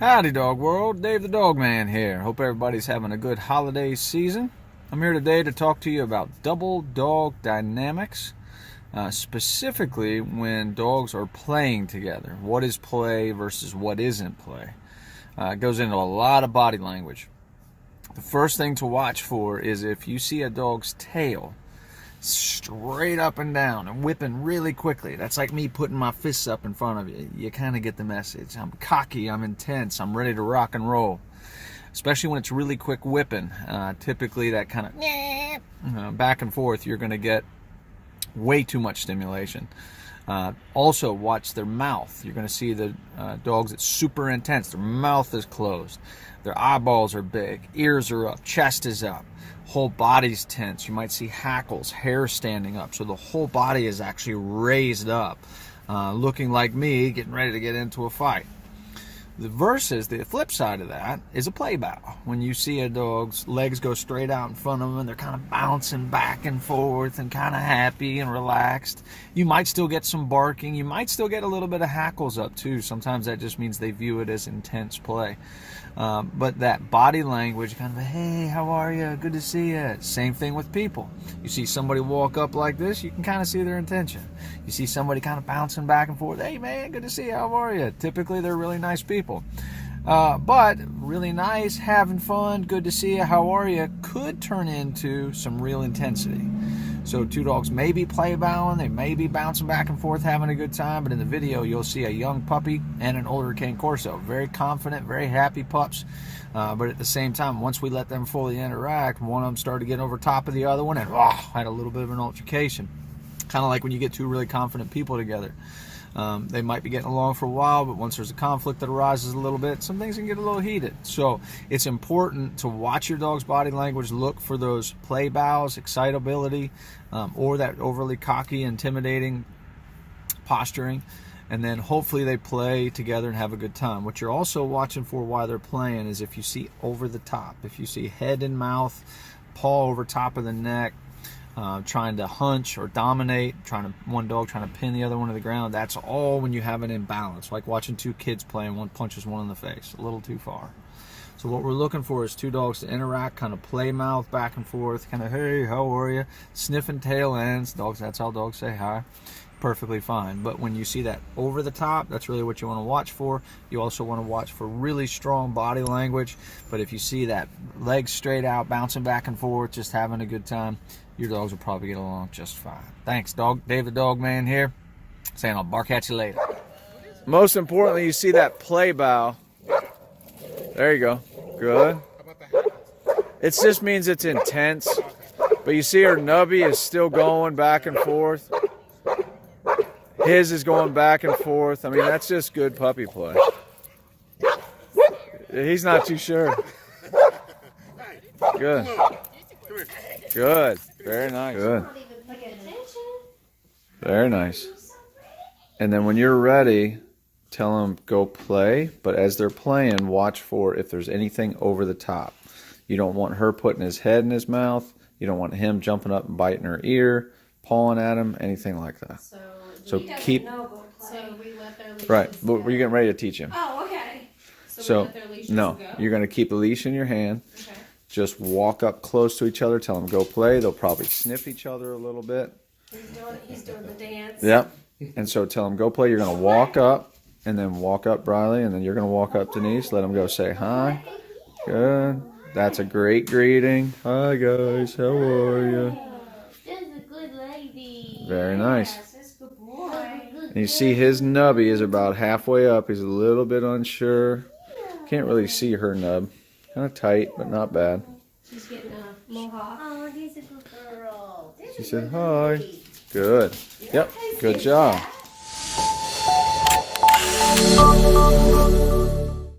Howdy dog world, Dave the Dog Man here. Hope everybody's having a good holiday season. I'm here today to talk to you about double dog dynamics, specifically when dogs are playing together. What is play versus what isn't play? It goes into a lot of body language. The first thing to watch for is if you see a dog's tail straight up and down and whipping really quickly. That's like me putting my fists up in front of you. You kind of get the message. I'm cocky, I'm intense, I'm ready to rock and roll. Especially when it's really quick whipping. Typically that kind of back and forth, you're going to get way too much stimulation. Also watch their mouth. You're going to see the dogs that's super intense. Their mouth is closed. Their eyeballs are big. Ears are up. Chest is up. Whole body's tense. You might see hackles, hair standing up. So the whole body is actually raised up, looking like me getting ready to get into a fight. The flip side of that is a play bow. When you see a dog's legs go straight out in front of them and they're kind of bouncing back and forth and kind of happy and relaxed, you might still get some barking. You might still get a little bit of hackles up too. Sometimes that just means they view it as intense play. But that body language, kind of, hey, how are you? Good to see you. Same thing with people. You see somebody walk up like this, you can kind of see their intention. You see somebody kind of bouncing back and forth, hey man, good to see you. How are you? Typically they're really nice people. But really nice, having fun, good to see you, how are you, could turn into some real intensity. So two dogs may be play bowing, they may be bouncing back and forth, having a good time, but in the video you'll see a young puppy and an older cane corso. Very confident, very happy pups, but at the same time, once we let them fully interact, one of them started getting over top of the other one and had a little bit of an altercation. Kind of like when you get two really confident people together. They might be getting along for a while, but once there's a conflict that arises a little bit, some things can get a little heated. So it's important to watch your dog's body language, look for those play bows, excitability, or that overly cocky, intimidating posturing, and then hopefully they play together and have a good time. What you're also watching for while they're playing is if you see over the top, if you see head and mouth, paw over top of the neck, trying to hunch or dominate, one dog trying to pin the other one to the ground. That's all when you have an imbalance, like watching two kids play and one punches one in the face, a little too far. So what we're looking for is two dogs to interact, kind of play mouth back and forth, kind of, hey, how are you? Sniffing tail ends. Dogs, that's how dogs say hi. Perfectly fine. But when you see that over the top, that's really what you want to watch for. You also want to watch for really strong body language. But if you see that legs straight out, bouncing back and forth, just having a good time, your dogs will probably get along just fine. Thanks, Dave the Dog Man here, saying I'll bark at you later. Most importantly, you see that play bow. There you go. Good. It just means it's intense. But you see her nubby is still going back and forth. His is going back and forth. I mean, that's just good puppy play. He's not too sure. Good. Good. Very nice. Good. Very nice. And then when you're ready, tell them go play. But as they're playing, watch for if there's anything over the top. You don't want her putting his head in his mouth. You don't want him jumping up and biting her ear, pawing at him, anything like that. So keep. Right. But we're getting ready to teach him. Oh, okay. So no, you're going to keep the leash in your hand. Okay. Just walk up close to each other. Tell them go play. They'll probably sniff each other a little bit. He's doing the dance. Yep. And so tell them go play. You're going to walk up and then walk up Briley, and then you're going to walk up Denise. Let them go say hi. Good. That's a great greeting. Hi guys. How are you? That's a good lady. Very nice. Yes, that's a good boy. And you see his nubby is about halfway up. He's a little bit unsure. Can't really see her nub. Kind of tight, but not bad. She's getting a mohawk. Oh, he's a good girl. She said hi. Good. Yep. Good job.